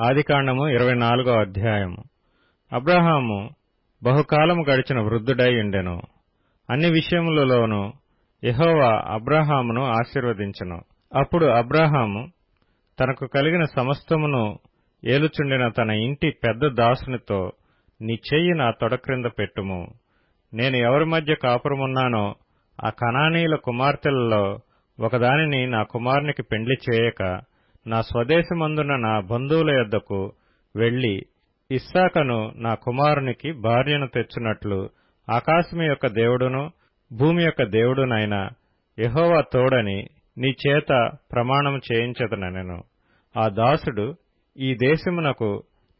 ఆదికాండము 24వ అధ్యాయము. అబ్రాహాము బహుకాలము గడిచిన వృద్ధుడై ఉండెను. అన్ని విషయములలోనూ యెహోవా అబ్రాహామును ఆశీర్వదించెను. అప్పుడు అబ్రాహాము తనకు కలిగిన సమస్తమును ఏలుచుండిన తన ఇంటి పెద్ద దాసునితో, నీ చెయ్యి నా తొడ క్రింద పెట్టుము. నేను ఎవరి మధ్య కాపురమున్నానో ఆ కనానీయుల కుమార్తెలలో ఒకదానిని నా కుమారునికి పెండ్లి చేయక, నా స్వదేశమందున్న నా బంధువుల యొద్దకు వెళ్లి ఇస్సాకును నా కుమారునికి భార్యను తెచ్చునట్లు ఆకాశము యొక్క దేవుడును భూమి యొక్క దేవుడునైన యెహోవా తోడని నీ చేత ప్రమాణము చేయించెదనెను. ఆ దాసుడు, ఈ దేశమునకు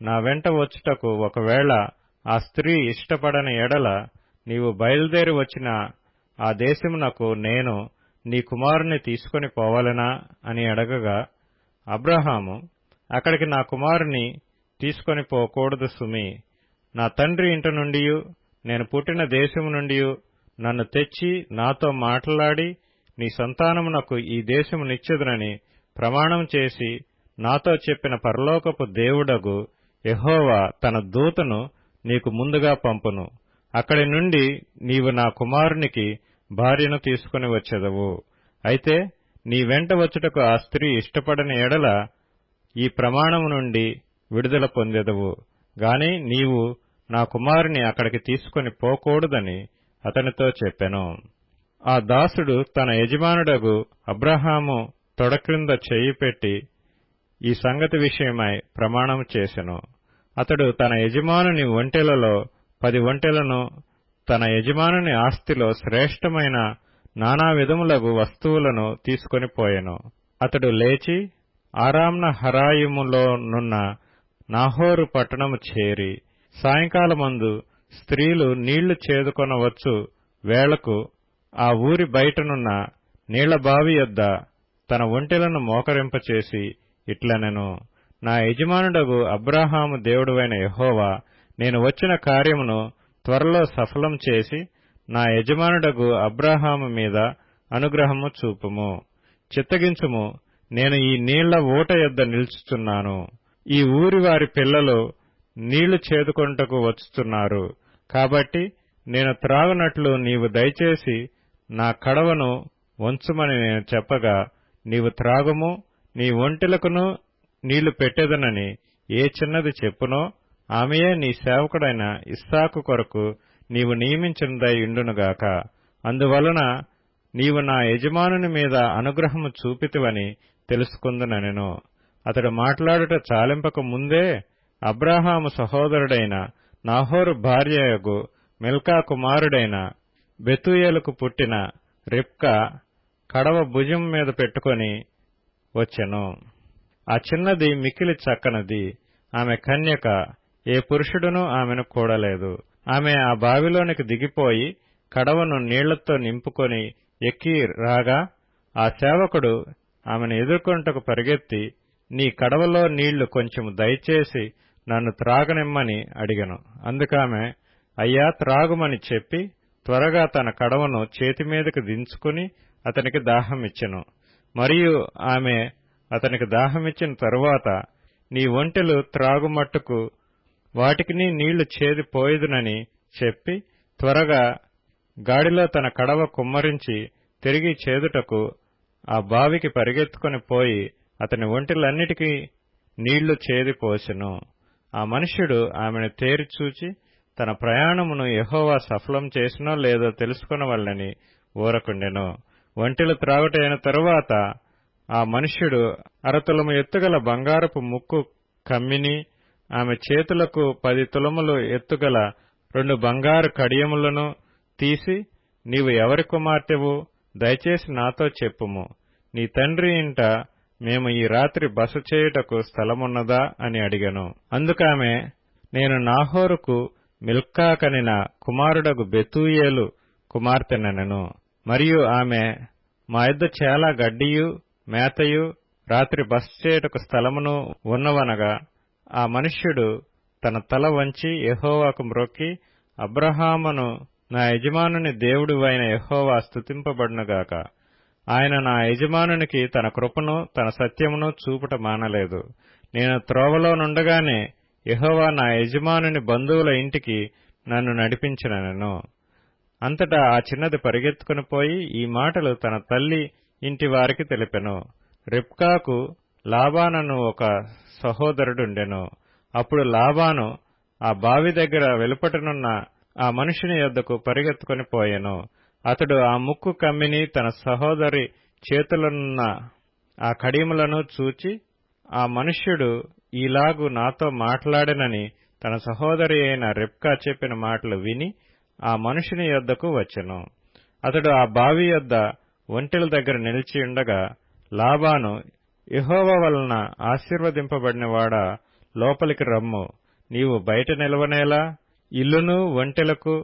నా వెంట వచ్చుటకు ఒకవేళ ఆ స్త్రీ ఇష్టపడని ఎడల నీవు బయలుదేరి వచ్చిన ఆ దేశమునకు నేను నీ కుమారుని తీసుకొని పోవలెనా అని అడగగా, అబ్రాహాము, అక్కడికి నా కుమారుని తీసుకొని పోకూడదు సుమి. నా తండ్రి ఇంటి నుండియు నేను పుట్టిన దేశము నుండియు నన్ను తెచ్చి నాతో మాట్లాడి నీ సంతానమునకు ఈ దేశము నిచ్చెదనని ప్రమాణం చేసి నాతో చెప్పిన పరలోకపు దేవుడగు యెహోవా తన దూతను నీకు ముందుగా పంపును. అక్కడి నుండి నీవు నా కుమారునికి భార్యను తీసుకుని వచ్చెదవు. అయితే నీ వెంట వచ్చుటకు ఆ స్త్రీ ఇష్టపడని ఎడల ఈ ప్రమాణము నుండి విడుదల పొందెదవు గాని నీవు నా కుమారుని అక్కడికి తీసుకొని పోకూడదని అతనితో చెప్పెను. ఆ దాసుడు తన యజమానుడగు అబ్రాహాము తొడ క్రింద చెయ్యి పెట్టి ఈ సంగతి విషయమై ప్రమాణము చేసెను. అతడు తన యజమానుని ఒంటెలలో 10 ఒంటెలను, తన యజమానుని ఆస్తిలో శ్రేష్టమైన నానా విధములగు వస్తువులను తీసుకొని పోయెను. అతడు లేచి ఆరామ్న హరాయిములోనున్న నాహోరు పట్టణము చేరి సాయంకాలమందు స్త్రీలు నీళ్లు చేదుకొనవచ్చు వేళకు ఆ ఊరి బయటనున్న నీళ్లబావి యొద్ద తన ఒంటెలను మోకరింపచేసి ఇట్లనెను, నా యజమానుడగు అబ్రాహాము దేవుడువైన యెహోవా, నేను వచ్చిన కార్యమును త్వరలో సఫలం చేసి నా యజమానుడగు అబ్రాహాము మీద అనుగ్రహము చూపుము. చిత్తగించుము, నేను ఈ నీళ్ల ఊట యొద్ద నిలుచుచున్నాను. ఈ ఊరి వారి పిల్లలు నీళ్లు చేదుకొనుటకు వచ్చుతున్నారు. కాబట్టి నేను త్రాగునట్లు నీవు దయచేసి నా కడవను వంచుమని నేను చెప్పగా, నీవు త్రాగుము, నీ ఒంటెలకును నీళ్లు పెట్టెదనని ఏ చిన్నది చెప్పునో ఆమెయే నీ సేవకుడైన ఇస్సాకు కొరకు నీవు నియమించినదై ఉండునుగాక. అందువలన నీవు నా యజమానుని మీద అనుగ్రహము చూపితివని తెలుసుకుందుననెను. అతడు మాట్లాడుట చాలింపక ముందే అబ్రాహాము సహోదరుడైన నాహోరు భార్యయగు మిల్కా కుమారుడైన బెతూయేలుకు పుట్టిన రిబ్కా కడవ భుజం మీద పెట్టుకొని వచ్చెను. ఆ చిన్నది మిక్కిలి చక్కనిది. ఆమె కన్యక, ఏ పురుషుడునూ ఆమెను కూడలేదు. ఆమె ఆ బావిలోనికి దిగిపోయి కడవను నీళ్లతో నింపుకొని ఎక్కి రాగా, ఆ సేవకుడు ఆమెను ఎదుర్కొంటకు పరిగెత్తి, నీ కడవలో నీళ్లు కొంచెం దయచేసి నన్ను త్రాగనిమ్మని అడిగెను. అందుకామె, అయ్యా త్రాగుమని చెప్పి త్వరగా తన కడవను చేతిమీదకి దించుకుని అతనికి దాహమిచ్చెను. మరియు ఆమె అతనికి దాహమిచ్చిన తరువాత, నీ ఒంటెలు త్రాగుమట్టుకు వాటికిని నీళ్లు చేదిపోయేదునని చెప్పి త్వరగా గాడిలో తన కడవ కుమ్మరించి తిరిగి చేదుటకు ఆ బావికి పరిగెత్తుకొని పోయి అతని ఒంటెలన్నిటికీ నీళ్లు చేదిపోసెను. ఆ మనుష్యుడు ఆమెను తేరిచూచి తన ప్రయాణమును యెహోవా సఫలం చేసినో లేదో తెలుసుకొనవలెనని ఊరకుండెను. ఒంటెలు త్రాగుట అయిన తరువాత ఆ మనుష్యుడు 1/2 తులము ఎత్తుగల బంగారపు ముక్కు కమ్మిని, ఆమె చేతులకు 10 తులములు ఎత్తుగల 2 బంగారు కడియములను తీసి, నీవు ఎవరి కుమార్తెవు? దయచేసి నాతో చెప్పుము. నీ తండ్రి ఇంట మేము ఈ రాత్రి బస చేయుటకు స్థలమున్నదా అని అడిగెను. అందుకామె, నేను నాహోరుకు మిల్కా కనిన కుమారుడగు బెతూయేలు కుమార్తెనెనెను. మరియు ఆమె, మా యొద్ద చాలా గడ్డియు మేతయు రాత్రి బస చేయుటకు స్థలమును ఉన్నవనగా, ఆ మనుష్యుడు తన తల వంచి యెహోవాకు మ్రొక్కి, అబ్రాహామును నా యజమానుని దేవుడువైన యెహోవా స్తుతింపబడునుగాక. ఆయన నా యజమానునికి తన కృపను తన సత్యమును చూపుట మానలేదు. నేను త్రోవలోనుండగానే యెహోవా నా యజమానుని బంధువుల ఇంటికి నన్ను నడిపించినెను. అంతటా ఆ చిన్నది పరిగెత్తుకుని పోయి ఈ మాటలు తన తల్లి ఇంటి వారికి తెలిపెను. రిబ్కాకు లాబానను ఒక సహోదరుడుండెను. అప్పుడు లాబాను ఆ బావి దగ్గర వెలుపటనున్న ఆ మనుషుని యొద్దకు పరిగెత్తుకుని పోయెను. అతడు ఆ ముక్కు కమ్మిని తన సహోదరి చేతులనున్న ఆ కడియములను చూచి, ఆ మనుష్యుడు ఈలాగు నాతో మాట్లాడెనని తన సహోదరి అయిన రిబ్కా చెప్పిన మాటలు విని ఆ మనుషుని యొద్దకు వచ్చెను. అతడు ఆ బావి యొద్ద ఒంటెల దగ్గర నిలిచియుండగా లాబాను, యెహోవా వలన ఆశీర్వదింపబడినవాడా, లోపలికి రమ్ము, నీవు బయట నిలవనేలా, ఇల్లును ఒంటెలకు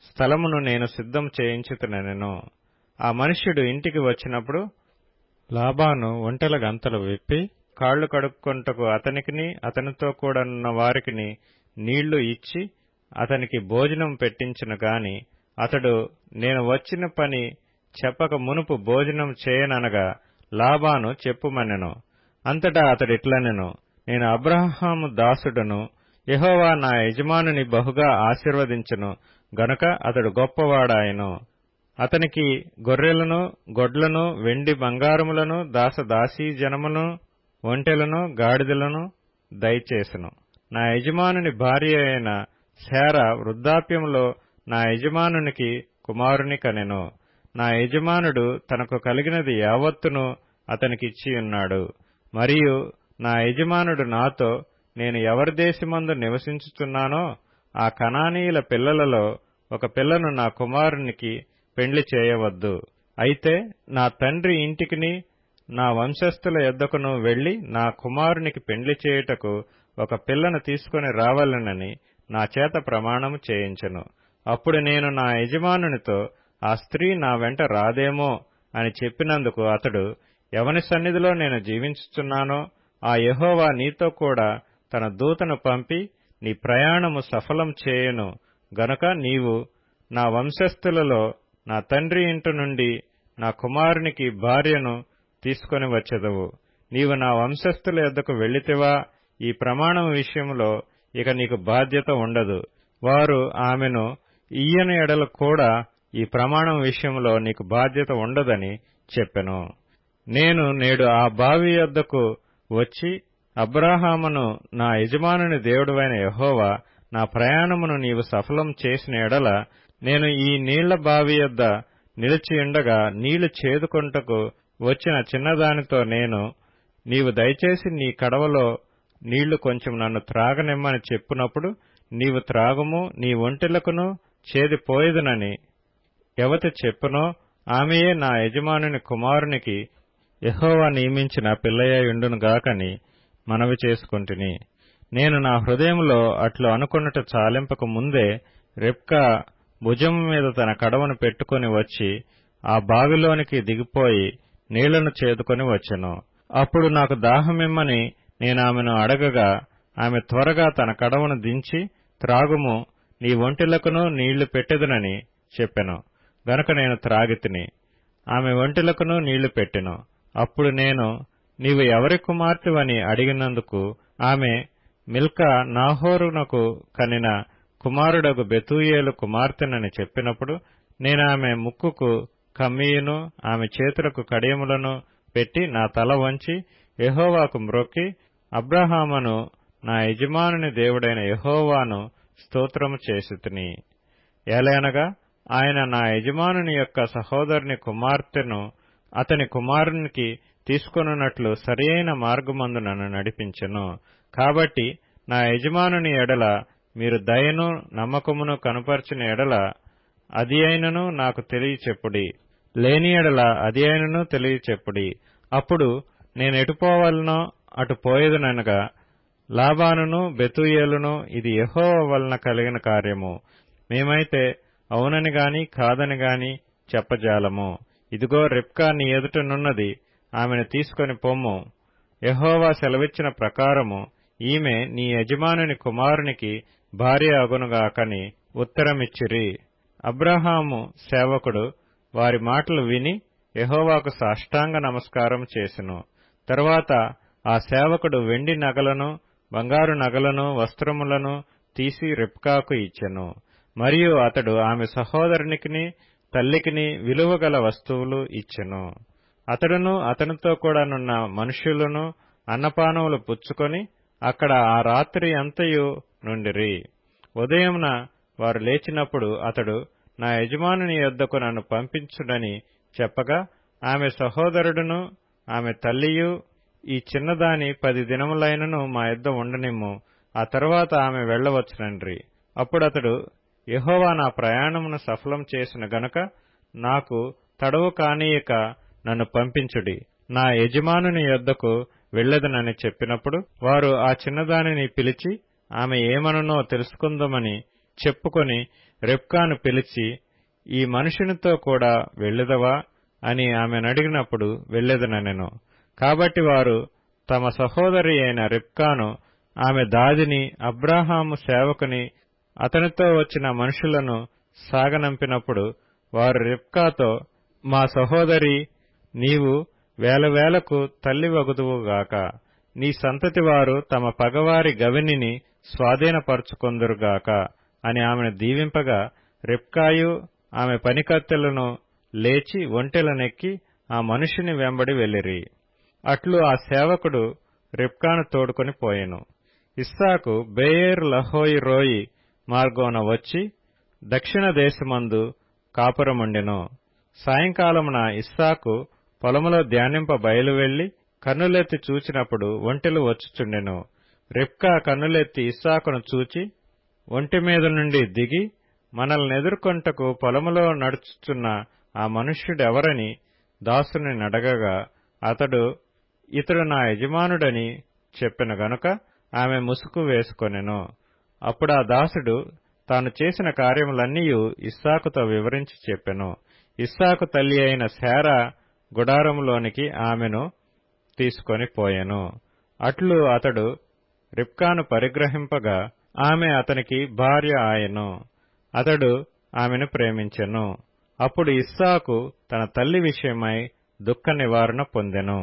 స్థలమును నేను సిద్ధం చేయించుతునెను. ఆ మనుష్యుడు ఇంటికి వచ్చినప్పుడు లాబాను ఒంటెల గంతలు విప్పి కాళ్లు కడుక్కొంటకు అతనికిని అతనితో కూడనున్న వారికిని నీళ్లు ఇచ్చి అతనికి భోజనం పెట్టించును గాని అతడు నేను వచ్చిన పని చెప్పక మునుపు భోజనం చేయననగా లాబాను చెప్పుమనెను. అంతటా అతడిట్లనెను, నేను అబ్రహాము దాసుడను, యెహోవా నా యజమానుని బహుగా ఆశీర్వదించును గనుక అతడు గొప్పవాడాయెను. అతనికి గొర్రెలను గొడ్లను వెండి బంగారములను దాసదాసీ జనమును ఒంటెలను గాడిదలను దయచేసెను. నా యజమానుని భార్య అయిన శారా వృద్ధాప్యములో నా యజమానునికి కుమారుని కనెను. నా యజమానుడు తనకు కలిగినది యావత్తును అతనికిచ్చియున్నాడు. మరియు నా యజమానుడు నాతో, నేను ఎవరి దేశమందు నివసించుచున్నానో ఆ కనానీయుల పిల్లలలో ఒక పిల్లను నా కుమారునికి పెండ్లి చేయవద్దు. అయితే నా తండ్రి ఇంటికిని నా వంశస్థుల యొద్దకును వెళ్లి నా కుమారునికి పెండ్లి చేయుటకు ఒక పిల్లను తీసుకుని రావాలనని నా చేత ప్రమాణము చేయించెను. అప్పుడు నేను నా యజమానునితో, ఆ స్త్రీ నా వెంట రాదేమో అని చెప్పినందుకు అతడు, ఎవని సన్నిధిలో నేను జీవించుచున్నానో ఆ యెహోవా నీతో కూడా తన దూతను పంపి నీ ప్రయాణము సఫలం చేయును గనుక నీవు నా వంశస్థులలో నా తండ్రి ఇంటి నుండి నా కుమారునికి భార్యను తీసుకొని వచ్చెదవు. నీవు నా వంశస్థుల యొద్దకు వెళ్లితివా, ఈ ప్రమాణం విషయంలో ఇక నీకు బాధ్యత ఉండదు. వారు ఆమెను ఇయ్యని ఎడల కూడా ఈ ప్రమాణం విషయంలో నీకు బాధ్యత ఉండదని చెప్పెను. నేను నేడు ఆ బావి యొద్దకు వచ్చి అబ్రాహామును, నా యజమానుని దేవుడవైన యెహోవా నా ప్రయాణమును నీవు సఫలం చేసిన ఎడల నేను ఈ నీళ్ల బావి యొద్ద నిలిచియుండగా నీళ్లు చేదుకొంటకు వచ్చిన చిన్నదానితో నేను, నీవు దయచేసి నీ కడవలో నీళ్లు కొంచెం నన్ను త్రాగనిమ్మని చెప్పునప్పుడు నీవు త్రాగుము, నీ ఒంటెలకును చేదిపోయేదనని ఎవతి చెప్పునో ఆమెయే నా యజమానుని కుమారునికి యెహోవా నియమించిన పిల్లయ్యుండునుగాకని మనవి చేసుకొంటిని. నేను నా హృదయంలో అట్లు అనుకొనుట చాలింపక ముందే రిబ్కా భుజము మీద తన కడవను పెట్టుకుని వచ్చి ఆ బావిలోనికి దిగిపోయి నీళ్లను చేదుకొని వచ్చెను. అప్పుడు నాకు దాహమిమ్మని నేనామెను అడగగా ఆమె త్వరగా తన కడవను దించి, త్రాగుము, నీ ఒంటెలకును నీళ్లు పెట్టెదనని చెప్పెను. గనుక నేను త్రాగితిని. ఆమె ఒంటెలకును నీళ్లు పెట్టెను. అప్పుడు నేను, నీవు ఎవరి కుమార్తెవని అడిగినందుకు ఆమె, మిల్కా నాహోరునకు కనిన కుమారుడగు బెతూయేలు కుమార్తెనని చెప్పినప్పుడు నేనామె ముక్కుకు కమ్మీయును ఆమె చేతులకు కడియములను పెట్టి నా తల వంచి యెహోవాకు మ్రొక్కి, అబ్రహామును నా యజమానుని దేవుడైన యెహోవాను స్తోత్రము చేసితిని. ఏలయనగా ఆయన నా యజమానుని యొక్క సహోదరుని కుమార్తెను అతని కుమారునికి తీసుకొనున్నట్లు సరియైన మార్గమందు నన్ను నడిపించెను. కాబట్టి నా యజమానుని ఎడల మీరు దయను నమ్మకమును కనుపర్చిన ఎడల అది అయినను నాకు తెలియచెప్పుడి, లేని ఎడల అది అయినను తెలియచెప్పుడి. అప్పుడు నేనెటుపోవాలనో అటు పోయేదనగా లాబానును బెతూయేలును, ఇది యెహోవా వలన కలిగిన కార్యము, మేమైతే అవునని గాని కాదని గాని చెప్పజాలము. ఇదిగో రిబ్కా నీ ఎదుటనున్నది, ఆమెను తీసుకొని పొమ్ము. యెహోవా సెలవిచ్చిన ప్రకారము ఈమె నీ యజమానుని కుమారునికి భార్య అగునుగాకని ఉత్తరమిచ్చిరి. అబ్రహాము సేవకుడు వారి మాటలు విని యెహోవాకు సాష్టాంగ నమస్కారం చేసెను. తరువాత ఆ సేవకుడు వెండి నగలను, బంగారు నగలను, వస్త్రములను తీసి రిబ్కాకు ఇచ్చెను. మరియు అతడు ఆమె సహోదరునికిని తల్లికిని విలువగల వస్తువులు ఇచ్చెను. అతడును అతనితో కూడా నున్న మనుష్యులను అన్నపానములు పుచ్చుకొని అక్కడ ఆ రాత్రి అంతయు నుండిరి. ఉదయమున వారు లేచినప్పుడు అతడు, నా యజమానుని యొద్దకు నన్ను పంపించుడని చెప్పగా, ఆమె సహోదరుడును ఆమె తల్లియు, ఈ చిన్నదాని 10 దినములైనను మా యొద్ద ఉండనిమ్ము, ఆ తరువాత ఆమె వెళ్లవచ్చునండ్రి. అప్పుడతడు, యెహోవా నా ప్రయాణమును సఫలం చేసిన గనుక నాకు తడవు కానీయక నన్ను పంపించుడి, నా యజమానుని యొద్దకు వెళ్ళెదనని చెప్పినప్పుడు, వారు ఆ చిన్నదానిని పిలిచి ఆమె ఏమనునో తెలుసుకుందామని చెప్పుకొని రిబ్కాను పిలిచి, ఈ మనుషునితో కూడా వెళ్ళెదవా అని ఆమెనడిగినప్పుడు వెళ్ళెదనెను. కాబట్టి వారు తమ సహోదరి అయిన రిబ్కాను, ఆమె దాదిని, అబ్రాహాము సేవకుని, అతనితో వచ్చిన మనుషులను సాగనంపినప్పుడు వారు రిబ్కాతో, మా సహోదరి, నీవు వేలకు తల్లివగుదువుగాక, నీ సంతతి వారు తమ పగవారి గవినిని స్వాధీనపరచుకొందురుగాక అని ఆమెను దీవింపగా, రిబ్కాయు ఆమె పనికత్తెలను లేచి ఒంటెలనెక్కి ఆ మనుషుని వెంబడి వెళ్ళిరి. అట్లు ఆ సేవకుడు రిబ్కాను తోడుకొని పోయెను. ఇస్సాకు బెయేర్ లహోయి రోయి మార్గమున వచ్చి దక్షిణ దేశమందు కాపురముండెను. సాయంకాలమున ఇస్సాకు పొలములో ధ్యానింప బయలువెళ్లి కన్నులెత్తి చూచినప్పుడు ఒంటెలు వచ్చుచుండెను. రిబ్కా కన్నులెత్తి ఇస్సాకును చూచి ఒంటె మీద నుండి దిగి, మనల్నెదుర్కొంటకు పొలములో నడుచుచున్న ఆ మనుష్యుడెవరని దాసుని నడగగా, అతడు, ఇతడు నా యజమానుడని చెప్పెను గనుక ఆమె ముసుగు వేసుకొనెను. అప్పుడా దాసుడు తాను చేసిన కార్యములన్నీయు ఇస్సాకుతో వివరించి చెప్పెను. ఇస్సాకు తల్లి అయిన శారా గుడారములోనికి ఆమెను తీసుకొని పోయెను. అట్లు అతడు రిబ్కాను పరిగ్రహింపగా ఆమె అతనికి భార్య ఆయెను. అతడు ఆమెను ప్రేమించెను. అప్పుడు ఇస్సాకు తన తల్లి విషయమై దుఃఖ నివారణ పొందెను.